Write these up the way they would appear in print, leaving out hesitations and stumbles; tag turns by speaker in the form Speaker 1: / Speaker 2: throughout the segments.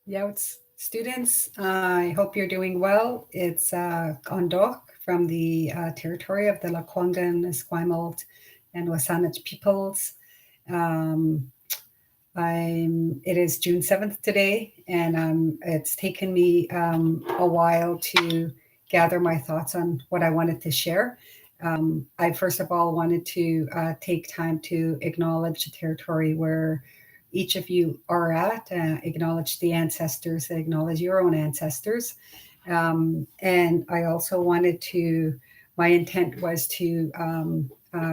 Speaker 1: Yowtz students, I hope you're doing well. It's Kundoqk from the territory of the Lekwungen, Esquimalt, and Wasanich peoples. Um, it is June 7th today, and it's taken me a while to gather my thoughts on what I wanted to share. I first of all wanted to take time to acknowledge the territory where each of you are at, acknowledge the ancestors, acknowledge your own ancestors. And I also wanted to, my intent was to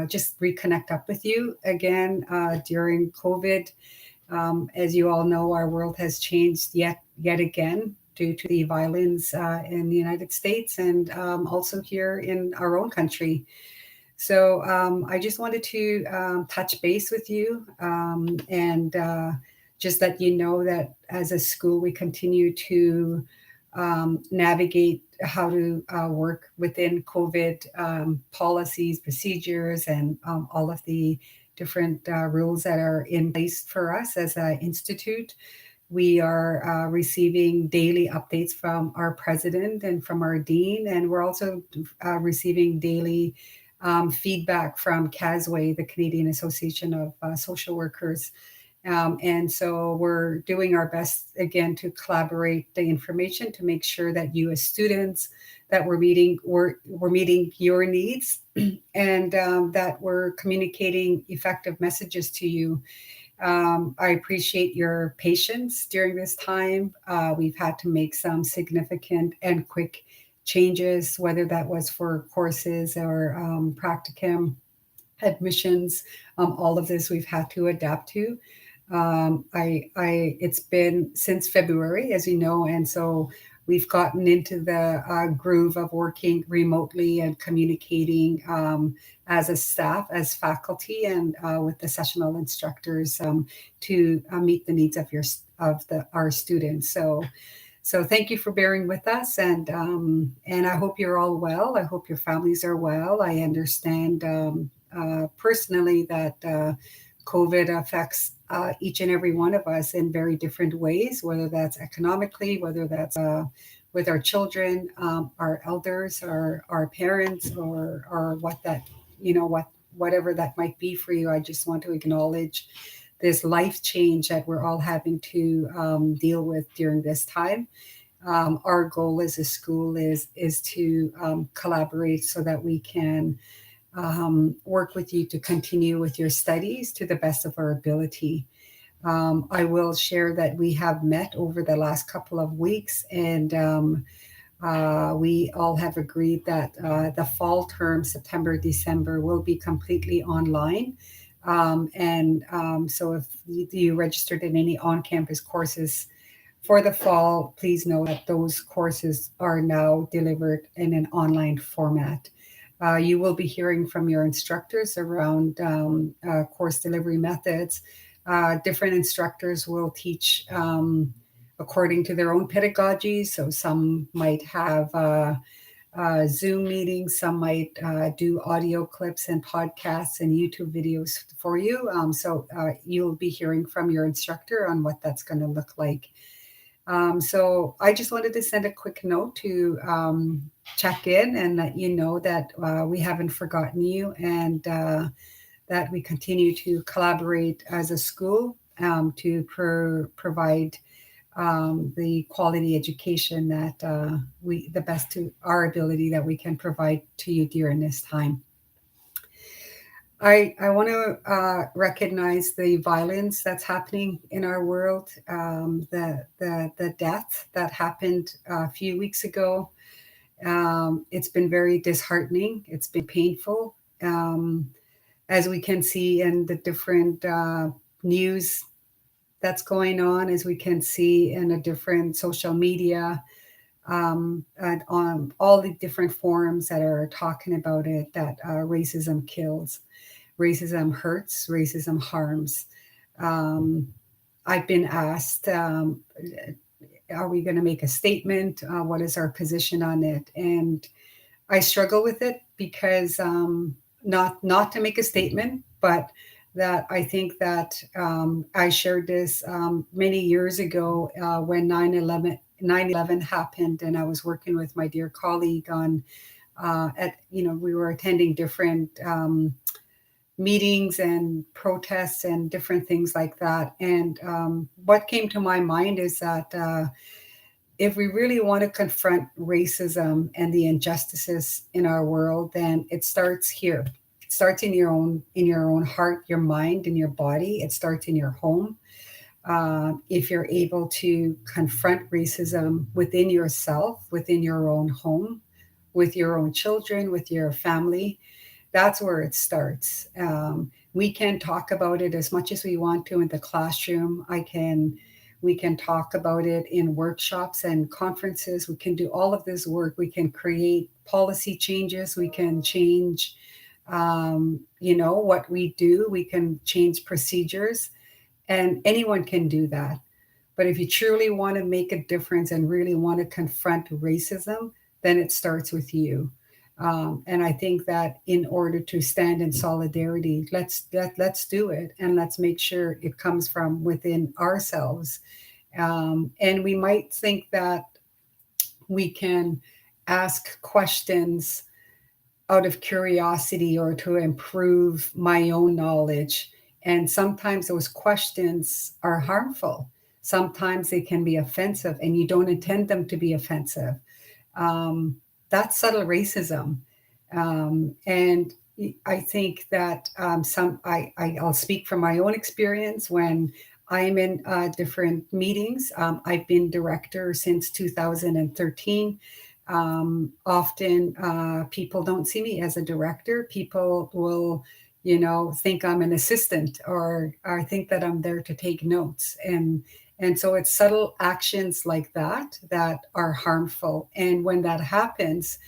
Speaker 1: just reconnect up with you again during COVID. As you all know, our world has changed yet again due to the violence in the United States and also here in our own country. So I just wanted to touch base with you and just let you know that as a school, we continue to navigate how to work within COVID policies, procedures, and all of the different rules that are in place for us as an institute. We are receiving daily updates from our president and from our dean, and we're also receiving daily feedback from CASWAY, the Canadian Association of Social Workers. And so we're doing our best again to collaborate the information to make sure that you as students that we're meeting your needs and that we're communicating effective messages to you. I appreciate your patience during this time. We've had to make some significant and quick changes, whether that was for courses or practicum admissions. All of this we've had to adapt to. It's been since February, as you know, and so we've gotten into the groove of working remotely and communicating as a staff, as faculty, and with the sessional instructors to meet the needs of our students. So thank you for bearing with us, and I hope you're all well. I hope your families are well. I understand personally that COVID affects each and every one of us in very different ways, whether that's economically, whether that's with our children, our elders, our parents, or what that, whatever that might be for you. I just want to acknowledge this life change that we're all having to deal with during this time. Our goal as a school is to collaborate so that we can work with you to continue with your studies to the best of our ability. I will share that we have met over the last couple of weeks, and we all have agreed that the fall term, September, December, will be completely online. So if you registered in any on-campus courses for the fall, please know that those courses are now delivered in an online format. You will be hearing from your instructors around course delivery methods. Different instructors will teach according to their own pedagogy. So some might have Zoom meetings, some might do audio clips and podcasts and YouTube videos for you. So you'll be hearing from your instructor on what that's going to look like. So I just wanted to send a quick note to check in and let you know that we haven't forgotten you, and that we continue to collaborate as a school to provide the quality education that the best to our ability that we can provide to you during this time. I want to recognize the violence that's happening in our world, the death that happened a few weeks ago. It's been very disheartening. It's been painful, as we can see in the different news that's going on, as we can see in the different social media, and on all the different forums that are talking about it, that racism kills. Racism hurts, racism harms. Um, I've been asked, are we going to make a statement? What is our position on it? And I struggle with it because not to make a statement, but that I think that I shared this many years ago when 9/11 happened, and I was working with my dear colleague on we were attending different meetings and protests and different things like that. And what came to my mind is that if we really want to confront racism and the injustices in our world, then it starts here. It starts in your own heart, your mind, and your body. It starts in your home. If you're able to confront racism within yourself, within your own home, with your own children, with your family, that's where it starts. We can talk about it as much as we want to in the classroom. We can talk about it in workshops and conferences. We can do all of this work. We can create policy changes. We can change, what we do. We can change procedures, and anyone can do that. But if you truly want to make a difference and really want to confront racism, then it starts with you. And I think that in order to stand in solidarity, let's do it, and let's make sure it comes from within ourselves. And we might think that we can ask questions out of curiosity or to improve my own knowledge. And sometimes those questions are harmful. Sometimes they can be offensive, and you don't intend them to be offensive. That's subtle racism. And I think that I'll speak from my own experience when I'm in different meetings. I've been director since 2013. Often people don't see me as a director. People will, think I'm an assistant, or think that I'm there to take notes. And so it's subtle actions like that that are harmful. And when it happens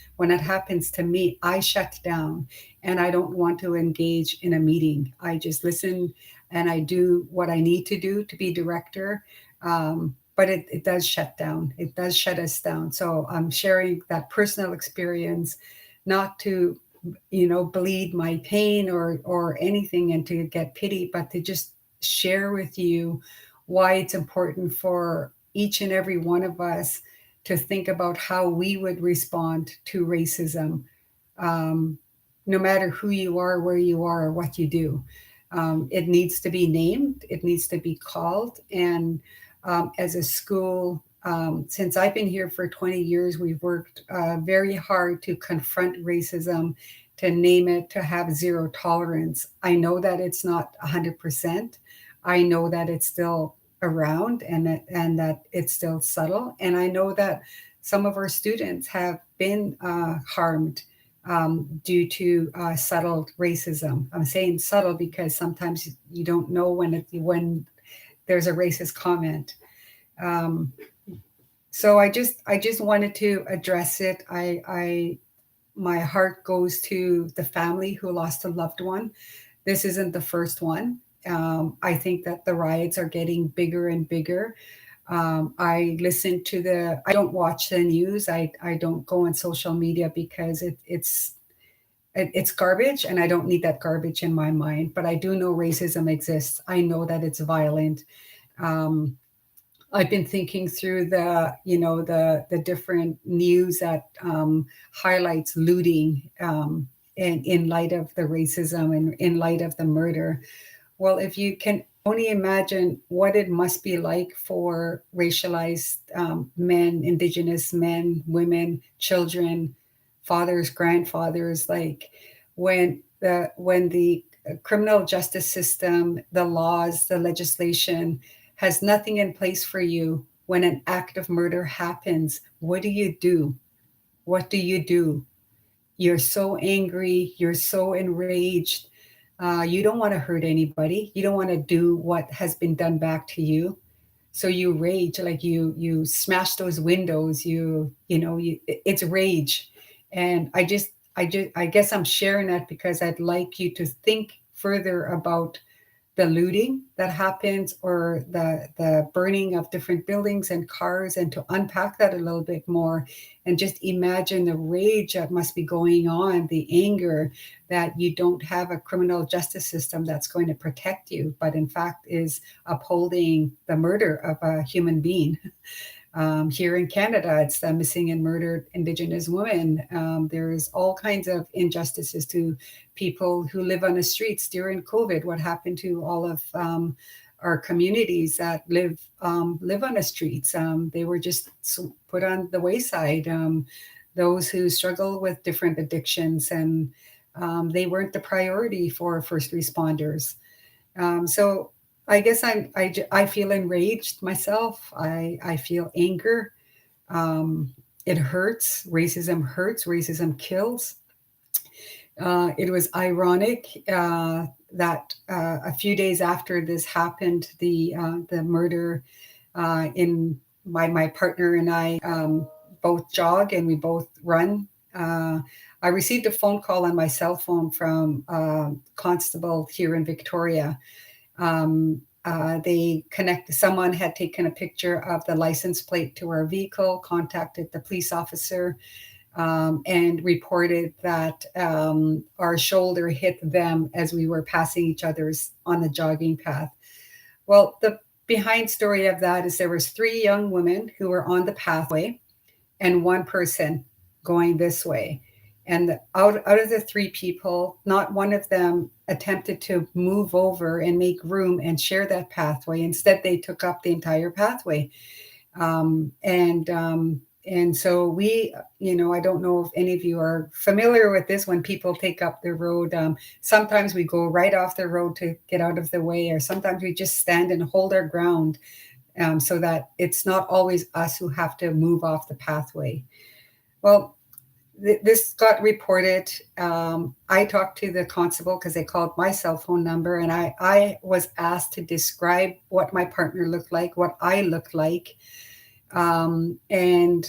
Speaker 1: to me, I shut down, and I don't want to engage in a meeting. I just listen and I do what I need to do to be director. But it does shut down. It does shut us down. So I'm sharing that personal experience, not to, bleed my pain or anything and to get pity, but to just share with you why it's important for each and every one of us to think about how we would respond to racism, um, no matter who you are, where you are, or what you do. It needs to be named, it needs to be called. And as a school, since I've been here for 20 years, we've worked very hard to confront racism, to name it, to have zero tolerance. I know that it's not 100%. I know that it's still around, and that it's still subtle. And I know that some of our students have been harmed due to subtle racism. I'm saying subtle because sometimes you don't know when there's a racist comment. Um, so I just wanted to address it. I My heart goes to the family who lost a loved one. This isn't the first one. I think that the riots are getting bigger and bigger. I don't watch the news. I don't go on social media because it's garbage, and I don't need that garbage in my mind. But I do know racism exists. I know that it's violent. Um, I've been thinking through the different news that highlights looting, and in light of the racism and in light of the murder. Well, if you can only imagine what it must be like for racialized men, Indigenous men, women, children, fathers, grandfathers, like when the criminal justice system, the laws, the legislation has nothing in place for you when an act of murder happens, what do you do? What do you do? You're so angry, you're so enraged. You don't want to hurt anybody. You don't want to do what has been done back to you. So you rage, like you smash those windows. It's rage. And I guess I'm sharing that because I'd like you to think further about the looting that happens, or the burning of different buildings and cars, and to unpack that a little bit more, and just imagine the rage that must be going on, the anger that you don't have a criminal justice system that's going to protect you, but in fact is upholding the murder of a human being. Here in Canada, it's the missing and murdered Indigenous women. There's all kinds of injustices to people who live on the streets during COVID. What happened to all of our communities that live on the streets? They were just put on the wayside. Those who struggle with different addictions, and they weren't the priority for first responders. So I guess I feel enraged myself. I feel anger. It hurts. Racism hurts. Racism kills. It was ironic that a few days after this happened, the murder in my partner and I both jog and we both run. I received a phone call on my cell phone from constable here in Victoria. Someone had taken a picture of the license plate to our vehicle, contacted the police officer, and reported that our shoulder hit them as we were passing each other's on the jogging path. Well, the behind story of that is there was 3 young women who were on the pathway and 1 person going this way. And out of the 3 people, not one of them attempted to move over and make room and share that pathway. Instead, they took up the entire pathway. And so we, I don't know if any of you are familiar with this. When people take up the road, sometimes we go right off the road to get out of the way, or sometimes we just stand and hold our ground, so that it's not always us who have to move off the pathway. Well, this got reported. I talked to the constable because they called my cell phone number, and I was asked to describe what my partner looked like, what I looked like. And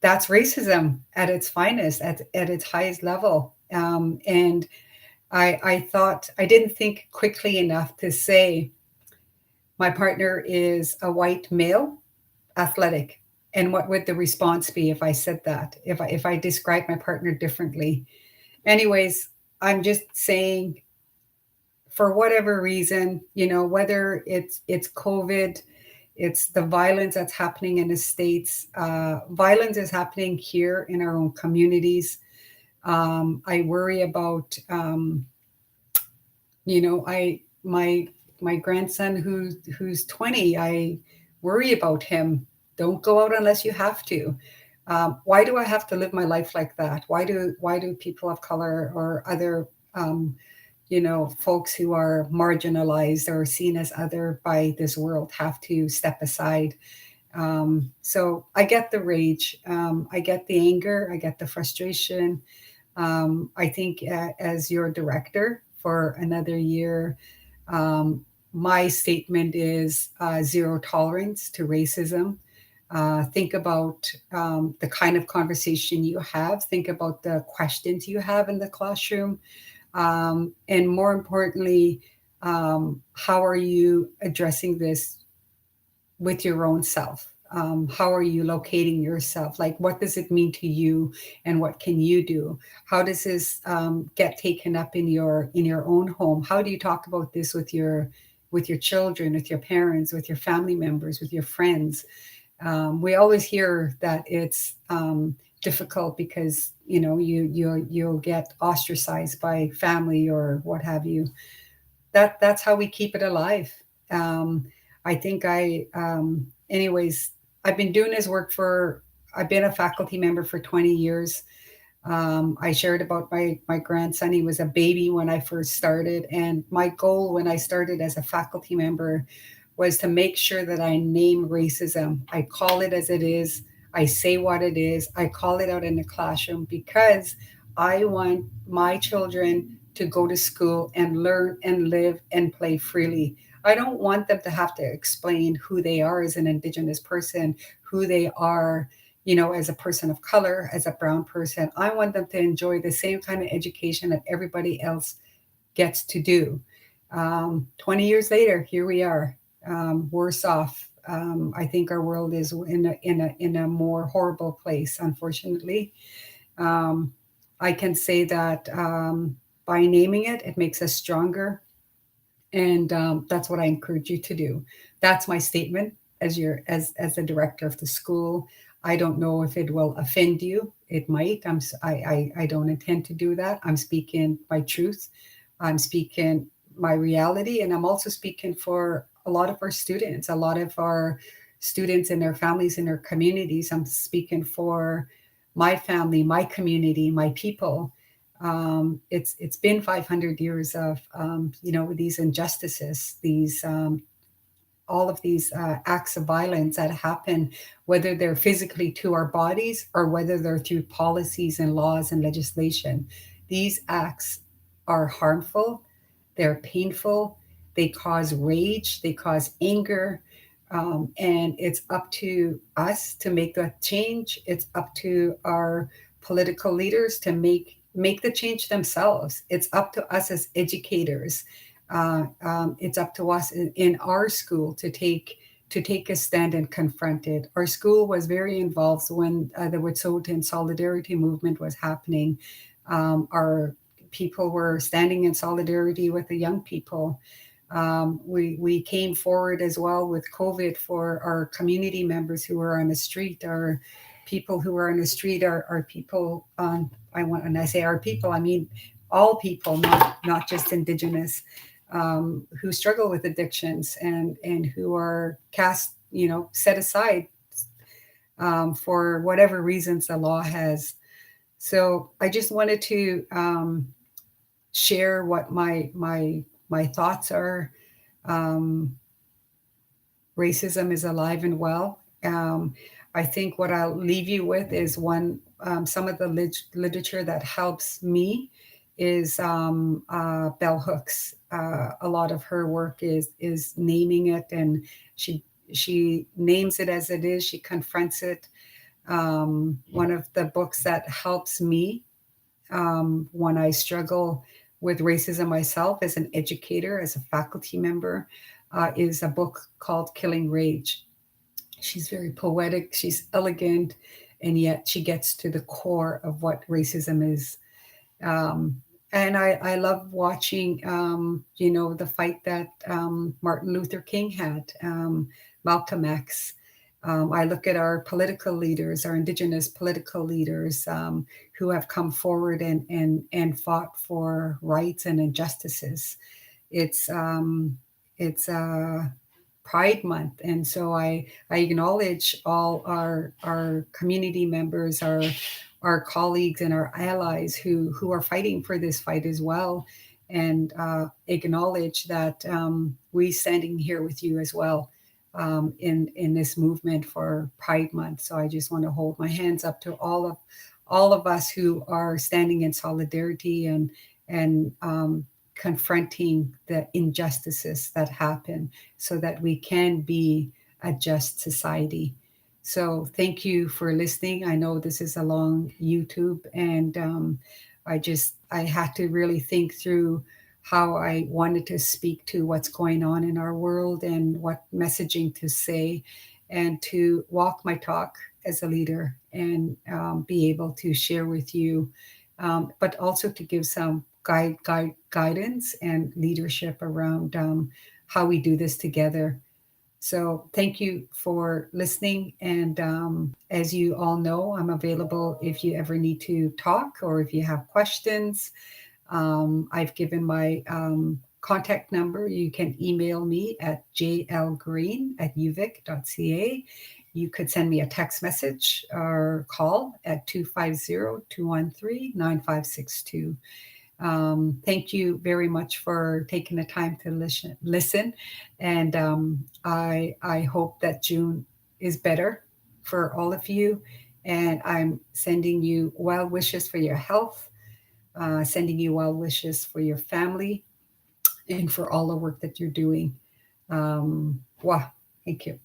Speaker 1: that's racism at its finest, at its highest level. And I thought, I didn't think quickly enough to say, my partner is a white male, athletic. And what would the response be if I said that, if I described my partner differently? Anyways, I'm just saying, for whatever reason, whether it's COVID, it's the violence that's happening in the States. Violence is happening here in our own communities. I worry about, my grandson who's 20. I worry about him. Don't go out unless you have to. Why do I have to live my life like that? Why do people of color or other folks who are marginalized or seen as other by this world have to step aside? So I get the rage. I get the anger. I get the frustration. I think as your director for another year, my statement is zero tolerance to racism. Think about the kind of conversation you have. Think about the questions you have in the classroom. And more importantly, how are you addressing this with your own self? How are you locating yourself? Like, what does it mean to you, and what can you do? How does this get taken up in your own home? How do you talk about this with your children, with your parents, with your family members, with your friends? We always hear that it's difficult because you'll get ostracized by family or what have you. That's how we keep it alive. I think anyways, I've been doing this work I've been a faculty member for 20 years. I shared about my grandson. He was a baby when I first started. And my goal when I started as a faculty member was to make sure that I name racism. I call it as it is. I say what it is. I call it out in the classroom because I want my children to go to school and learn and live and play freely. I don't want them to have to explain who they are as an Indigenous person, who they are, as a person of color, as a brown person. I want them to enjoy the same kind of education that everybody else gets to do. 20 years later, here we are, worse off. I think our world is in a more horrible place, unfortunately. Um, I can say that by naming it, it makes us stronger, and that's what I encourage you to do. That's my statement as the director of the school. I don't know if it will offend you. It might. I don't intend to do that. I'm speaking my truth. I'm speaking my reality, and I'm also speaking for a lot of our students, a lot of our students and their families and their communities. I'm speaking for my family, my community, my people. It's been 500 years of these injustices, these all of these acts of violence that happen, whether they're physically to our bodies or whether they're through policies and laws and legislation. These acts are harmful, they're painful, they cause rage, they cause anger. And it's up to us to make that change. It's up to our political leaders to make the change themselves. It's up to us as educators. It's up to us in our school to take a stand and confront it. Our school was very involved when the Wet'suwet'en solidarity movement was happening. Our people were standing in solidarity with the young people. We came forward as well with COVID for our community members who were on the street. Our people who were on the street are people. When I say our people, I mean all people, not just Indigenous, who struggle with addictions and who are cast, set aside for whatever reasons the law has. So I just wanted to share what my thoughts are. Um, Racism is alive and well. I think what I'll leave you with is some of the literature that helps me is Bell Hooks. A lot of her work is naming it, and she names it as it is. She confronts it. One of the books that helps me when I struggle with racism myself as an educator, as a faculty member, is a book called Killing Rage. She's very poetic, she's elegant, and yet she gets to the core of what racism is. Um, and I love watching, the fight that Martin Luther King had, Malcolm X. I look at our political leaders, our Indigenous political leaders, who have come forward and fought for rights and injustices. It's Pride Month, and so I acknowledge all our community members, our colleagues, and our allies who are fighting for this fight as well, and acknowledge that we standing here with you as well in this movement for Pride Month. So I just want to hold my hands up to all of us who are standing in solidarity and confronting the injustices that happen so that we can be a just society. So thank you for listening. I know this is a long YouTube, and I had to really think through how I wanted to speak to what's going on in our world and what messaging to say, and to walk my talk as a leader and be able to share with you, but also to give some guidance and leadership around how we do this together. So thank you for listening. And as you all know, I'm available if you ever need to talk or if you have questions. I've given my contact number. You can email me at jlgreen@uvic.ca. You could send me a text message or call at 250-213-9562. Thank you very much for taking the time to listen. And I hope that June is better for all of you. And I'm sending you well wishes for your health, sending you well wishes for your family, and for all the work that you're doing. Wow, thank you.